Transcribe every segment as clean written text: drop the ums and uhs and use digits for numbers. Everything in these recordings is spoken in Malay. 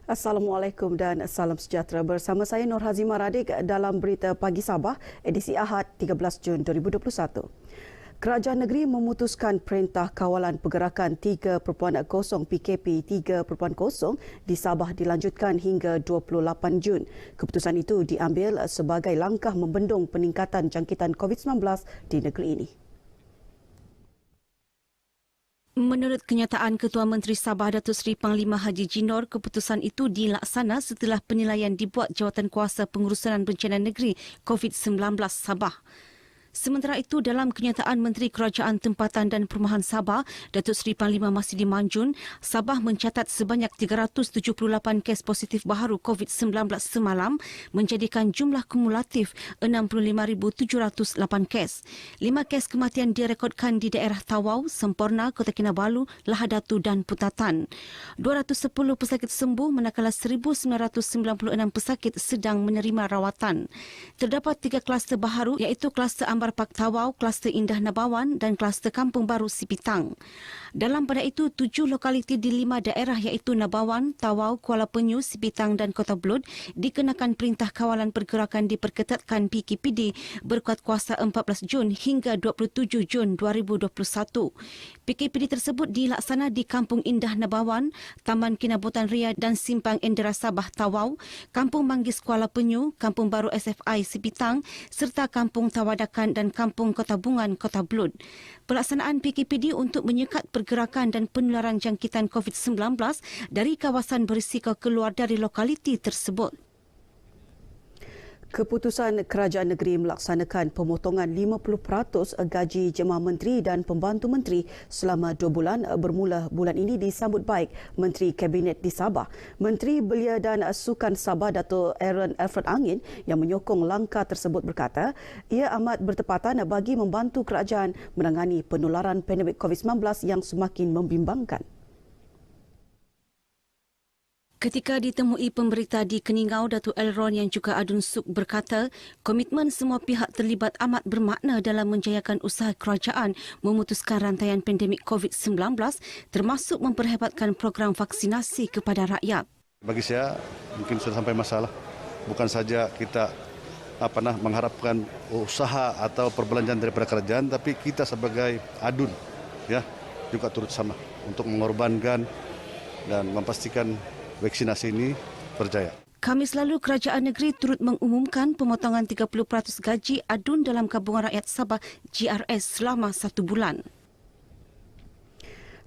Assalamualaikum dan salam sejahtera. Bersama saya Nur Hazimah Radik dalam Berita Pagi Sabah, edisi Ahad 13 Jun 2021. Kerajaan negeri memutuskan Perintah Kawalan Pergerakan 3.0 PKP 3.0 di Sabah dilanjutkan hingga 28 Jun. Keputusan itu diambil sebagai langkah membendung peningkatan jangkitan COVID-19 di negeri ini. Menurut kenyataan Ketua Menteri Sabah Datuk Seri Panglima Haji Jinor, keputusan itu dilaksana setelah penilaian dibuat Jawatankuasa Pengurusan Bencana Negeri COVID-19 Sabah. Sementara itu, dalam kenyataan Menteri Kerajaan Tempatan dan Perumahan Sabah, Datuk Seri Panglima Masidi Manjun, Sabah mencatat sebanyak 378 kes positif baharu COVID-19 semalam, menjadikan jumlah kumulatif 65,708 kes. 5 kes kematian direkodkan di daerah Tawau, Semporna, Kota Kinabalu, Lahadatu dan Putatan. 210 pesakit sembuh manakala 1,996 pesakit sedang menerima rawatan. Terdapat 3 kluster baharu iaitu kluster Ambar Pak Tawau, kluster Indah Nabawan dan kluster Kampung Baru Sipitang. Dalam pada itu, 7 lokaliti di 5 daerah iaitu Nabawan, Tawau, Kuala Penyu, Sipitang dan Kota Belud dikenakan Perintah Kawalan Pergerakan diperketatkan PKPD berkuat kuasa 14 Jun hingga 27 Jun 2021. PKPD tersebut dilaksana di Kampung Indah Nabawan, Taman Kinabutan Ria dan Simpang Endera Sabah Tawau, Kampung Manggis Kuala Penyu, Kampung Baru SFI Sipitang serta Kampung Tawadakan dan Kampung Kota Bungan Kota Belud. Pelaksanaan PKPD untuk menyekat pergerakan dan penularan jangkitan COVID-19 dari kawasan berisiko keluar dari lokaliti tersebut. Keputusan Kerajaan Negeri melaksanakan pemotongan 50% gaji jemaah menteri dan pembantu menteri selama 2 bulan bermula bulan ini disambut baik Menteri Kabinet di Sabah. Menteri Belia dan Sukan Sabah Dato' Aaron Alfred Angin yang menyokong langkah tersebut berkata, ia amat bertepatan bagi membantu kerajaan menangani penularan pandemik COVID-19 yang semakin membimbangkan. Ketika ditemui pemberita di Keningau, Datuk Elron yang juga Adun Suk berkata, komitmen semua pihak terlibat amat bermakna dalam menjayakan usaha kerajaan memutuskan rantaian pandemik COVID-19 termasuk memperhebatkan program vaksinasi kepada rakyat. Bagi saya mungkin sudah sampai masalah. Bukan saja kita mengharapkan usaha atau perbelanjaan daripada kerajaan, tapi kita sebagai Adun juga turut sama untuk mengorbankan dan memastikan vaksinasi ini berjaya. Khamis lalu, Kerajaan Negeri turut mengumumkan pemotongan 30% gaji Adun dalam Gabungan Rakyat Sabah GRS selama 1 bulan.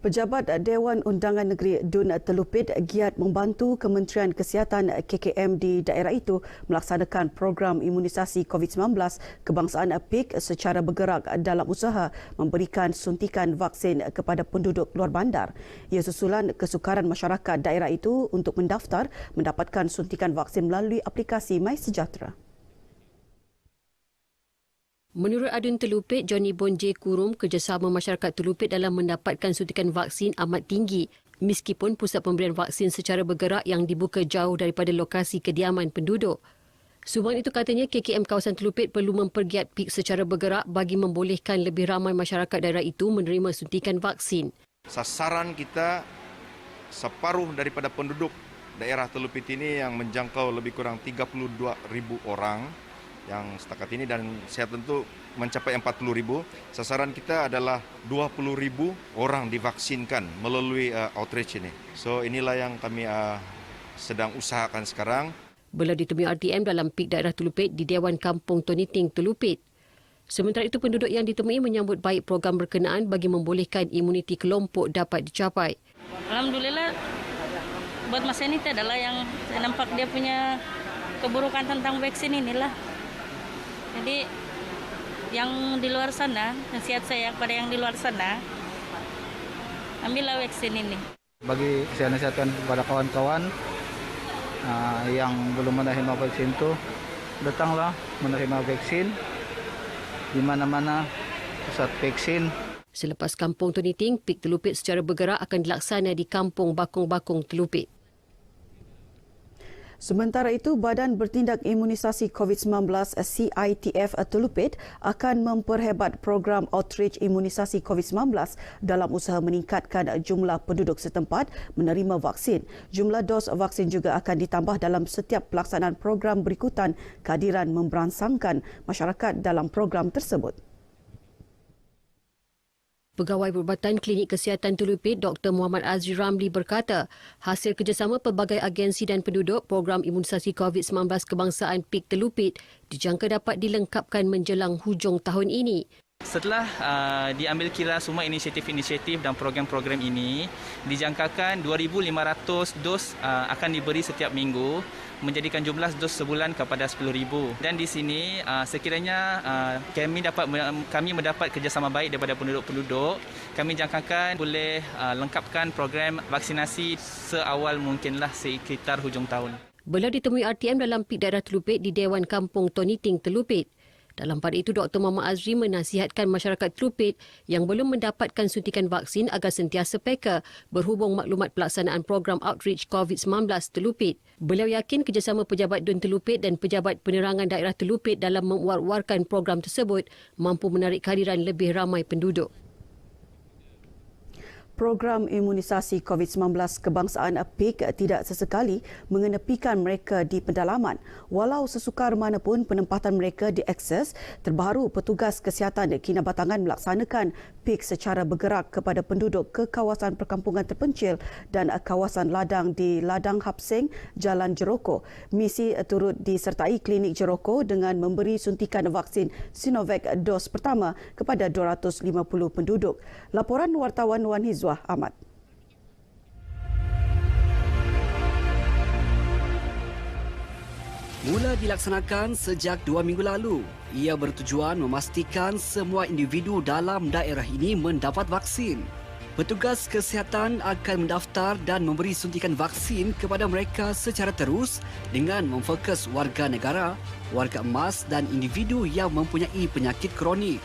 Pejabat Dewan Undangan Negeri Dun Telupit giat membantu Kementerian Kesihatan KKM di daerah itu melaksanakan program imunisasi COVID-19 kebangsaan PIK secara bergerak dalam usaha memberikan suntikan vaksin kepada penduduk luar bandar. Ia susulan kesukaran masyarakat daerah itu untuk mendaftar mendapatkan suntikan vaksin melalui aplikasi MySejahtera. Menurut Adun Telupit, Johnny Bonje Kurum, kerjasama masyarakat Telupit dalam mendapatkan suntikan vaksin amat tinggi meskipun pusat pemberian vaksin secara bergerak yang dibuka jauh daripada lokasi kediaman penduduk. Sumbangan itu katanya KKM kawasan Telupit perlu mempergiat PIK secara bergerak bagi membolehkan lebih ramai masyarakat daerah itu menerima suntikan vaksin. Sasaran kita separuh daripada penduduk daerah Telupit ini yang menjangkau lebih kurang 32,000 orang yang setakat ini, dan saya tentu mencapai 40,000. Sasaran kita adalah 20,000 orang divaksinkan melalui outreach ini. So inilah yang kami sedang usahakan sekarang. Beliau ditemui RTM dalam PIK daerah Telupit di Dewan Kampung Toniting Telupit. Sementara itu, penduduk yang ditemui menyambut baik program berkenaan bagi membolehkan imuniti kelompok dapat dicapai. Alhamdulillah, buat masa ini adalah yang saya nampak dia punya keburukan tentang vaksin inilah. Jadi yang di luar sana, nasihat saya kepada yang di luar sana, ambillah vaksin ini. Bagi saya nasihatkan kepada kawan-kawan yang belum menerima vaksin itu, datanglah menerima vaksin di mana-mana pusat vaksin. Selepas Kampung Toniting, PIK Telupit secara bergerak akan dilaksana di Kampung Bakung-Bakung Telupit. Sementara itu, Badan Bertindak Imunisasi COVID-19 CITF Telupit akan memperhebat program outreach imunisasi COVID-19 dalam usaha meningkatkan jumlah penduduk setempat menerima vaksin. Jumlah dos vaksin juga akan ditambah dalam setiap pelaksanaan program berikutan kehadiran memberangsangkan masyarakat dalam program tersebut. Pegawai Perubatan Klinik Kesihatan Telupit Dr. Muhammad Azri Ramli berkata, hasil kerjasama pelbagai agensi dan penduduk program imunisasi COVID-19 kebangsaan PIK Telupit dijangka dapat dilengkapkan menjelang hujung tahun ini. Setelah diambil kira semua inisiatif-inisiatif dan program-program ini, dijangkakan 2,500 dos akan diberi setiap minggu, menjadikan jumlah dos sebulan kepada 10,000. Dan di sini sekiranya kami mendapat kerjasama baik daripada penduduk-penduduk, kami jangkakan boleh lengkapkan program vaksinasi seawal mungkinlah sekitar hujung tahun. Beliau ditemui RTM dalam PIK Daerah Telupit di Dewan Kampung Toniting Telupit. Dalam pada itu, Dr. Muhammad Azri menasihatkan masyarakat Telupit yang belum mendapatkan suntikan vaksin agar sentiasa peka berhubung maklumat pelaksanaan program outreach COVID-19 Telupit. Beliau yakin kerjasama pejabat DUN Telupit dan pejabat penerangan daerah Telupit dalam mewar-warkan program tersebut mampu menarik kehadiran lebih ramai penduduk. Program imunisasi COVID-19 kebangsaan PIK tidak sesekali mengenepikan mereka di pedalaman. Walau sesukar mana pun penempatan mereka diakses, terbaru petugas kesihatan Kinabatangan melaksanakan PIK secara bergerak kepada penduduk ke kawasan perkampungan terpencil dan kawasan ladang di Ladang Hapseng, Jalan Jeroko. Misi turut disertai Klinik Jeroko dengan memberi suntikan vaksin Sinovac dos pertama kepada 250 penduduk. Laporan wartawan Wan Hizwah Ahmad. Mula dilaksanakan sejak 2 minggu lalu. Ia bertujuan memastikan semua individu dalam daerah ini mendapat vaksin. Petugas kesihatan akan mendaftar dan memberi suntikan vaksin kepada mereka secara terus dengan memfokus warga negara, warga emas dan individu yang mempunyai penyakit kronik.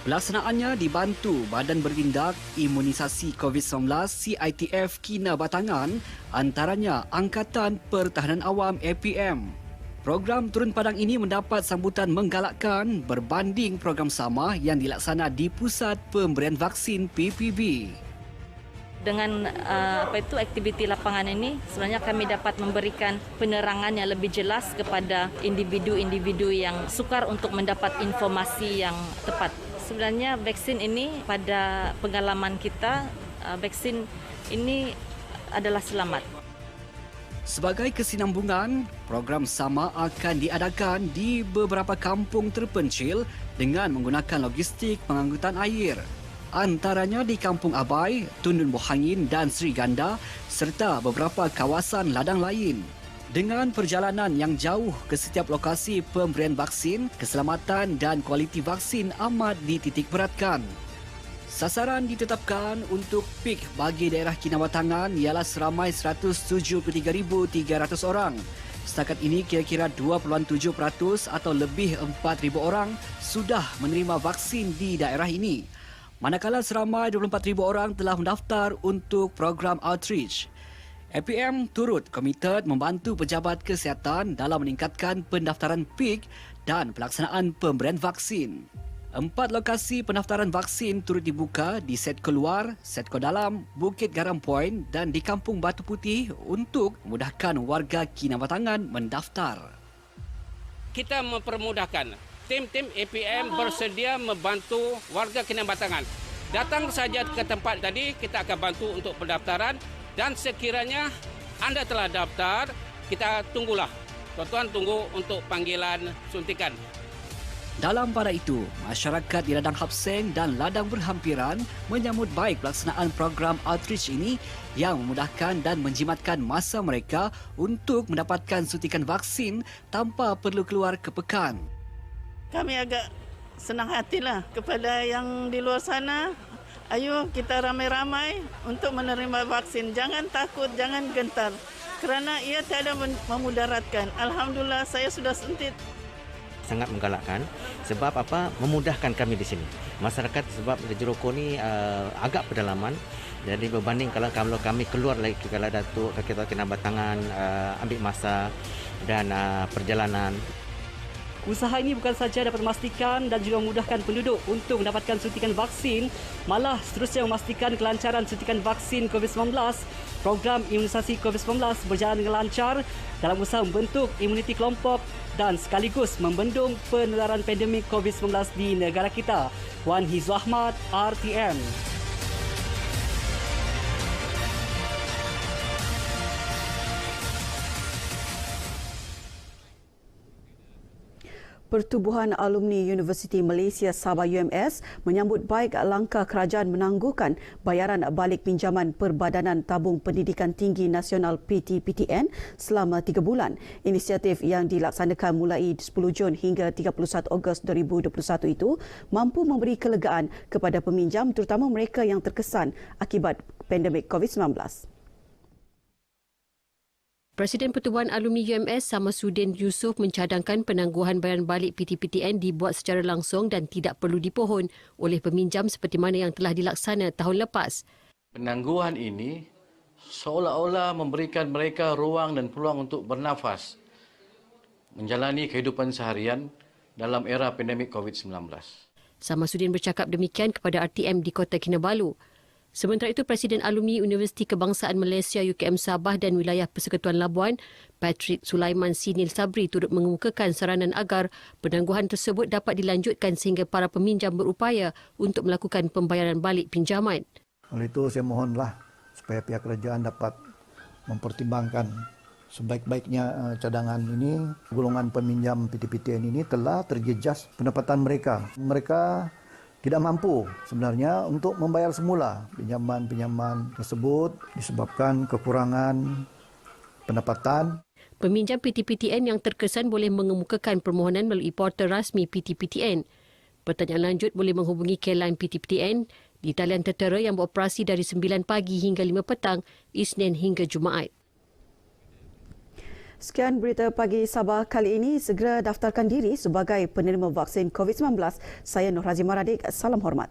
Pelaksanaannya dibantu Badan Bertindak Imunisasi COVID-19 CITF Kinabatangan, antaranya Angkatan Pertahanan Awam APM. Program turun padang ini mendapat sambutan menggalakkan berbanding program sama yang dilaksana di Pusat Pemberian Vaksin PPB. Dengan aktiviti lapangan ini sebenarnya kami dapat memberikan penerangan yang lebih jelas kepada individu-individu yang sukar untuk mendapat informasi yang tepat. Sebenarnya vaksin ini pada pengalaman kita, vaksin ini adalah selamat. Sebagai kesinambungan, program sama akan diadakan di beberapa kampung terpencil dengan menggunakan logistik pengangkutan air. Antaranya di Kampung Abai, Tundun Bohangin dan Sri Ganda serta beberapa kawasan ladang lain. Dengan perjalanan yang jauh ke setiap lokasi pemberian vaksin, keselamatan dan kualiti vaksin amat dititik beratkan. Sasaran ditetapkan untuk PIK bagi daerah Kinabatangan ialah seramai 173,300 orang. Setakat ini kira-kira 2.7% atau lebih 4,000 orang sudah menerima vaksin di daerah ini. Manakala seramai 24,000 orang telah mendaftar untuk program outreach. APM turut komited membantu pejabat kesihatan dalam meningkatkan pendaftaran PIK dan pelaksanaan pemberian vaksin. 4 lokasi pendaftaran vaksin turut dibuka di Setko Luar, Setko Dalam, Bukit Garam Point dan di Kampung Batu Putih untuk memudahkan warga Kinabatangan mendaftar. Kita mempermudahkan. Tim-tim APM bersedia membantu warga Kinabatangan. Datang saja ke tempat tadi, kita akan bantu untuk pendaftaran. Dan sekiranya anda telah daftar, kita tunggulah. Tuan-tuan tunggu untuk panggilan suntikan. Dalam pada itu, masyarakat di Ladang Hapseng dan Ladang Berhampiran menyambut baik pelaksanaan program outreach ini yang memudahkan dan menjimatkan masa mereka untuk mendapatkan suntikan vaksin tanpa perlu keluar ke pekan. Kami agak senang hatilah kepada yang di luar sana. Ayo kita ramai-ramai untuk menerima vaksin. Jangan takut, jangan gentar. Kerana ia tiada memudaratkan. Alhamdulillah saya sudah suntik. Sangat menggalakkan sebab apa? Memudahkan kami di sini. Masyarakat sebab di Jeroko ni agak pedalaman Jadi berbanding kalau kami keluar lagi kalau Datuk, kita kena batangan, ambil masa dan perjalanan. Usaha ini bukan sahaja dapat memastikan dan juga memudahkan penduduk untuk mendapatkan suntikan vaksin, malah seterusnya memastikan kelancaran suntikan vaksin COVID-19. Program imunisasi COVID-19 berjalan dengan lancar dalam usaha membentuk imuniti kelompok dan sekaligus membendung penularan pandemik COVID-19 di negara kita. Wan Hizul Ahmad, RTM. Pertubuhan Alumni Universiti Malaysia Sabah UMS menyambut baik langkah kerajaan menangguhkan bayaran balik pinjaman Perbadanan Tabung Pendidikan Tinggi Nasional PTPTN selama 3 bulan. Inisiatif yang dilaksanakan mulai 10 Jun hingga 31 Ogos 2021 itu mampu memberi kelegaan kepada peminjam terutama mereka yang terkesan akibat pandemik COVID-19. Presiden Pertubuhan Alumni UMS Samasuddin Yusof mencadangkan penangguhan bayaran balik PTPTN dibuat secara langsung dan tidak perlu dipohon oleh peminjam seperti mana yang telah dilaksana tahun lepas. Penangguhan ini seolah-olah memberikan mereka ruang dan peluang untuk bernafas menjalani kehidupan seharian dalam era pandemik COVID-19. Samasuddin bercakap demikian kepada RTM di Kota Kinabalu. Sementara itu, Presiden Alumni Universiti Kebangsaan Malaysia UKM Sabah dan Wilayah Persekutuan Labuan, Patrick Sulaiman Sinil Sabri turut mengemukakan saranan agar penangguhan tersebut dapat dilanjutkan sehingga para peminjam berupaya untuk melakukan pembayaran balik pinjaman. Oleh itu, saya mohonlah supaya pihak kerajaan dapat mempertimbangkan sebaik-baiknya cadangan ini. Golongan peminjam PTPTN ini telah terjejas pendapatan mereka. Mereka tidak mampu sebenarnya untuk membayar semula pinjaman-pinjaman tersebut disebabkan kekurangan pendapatan. Peminjam PTPTN yang terkesan boleh mengemukakan permohonan melalui portal rasmi PTPTN. Pertanyaan lanjut boleh menghubungi K-Line PTPTN di talian tertera yang beroperasi dari 9 pagi hingga 5 petang, Isnin hingga Jumaat. Sekian berita pagi Sabah kali ini. Segera daftarkan diri sebagai penerima vaksin COVID-19. Saya Nur Hazimah Radik. Salam hormat.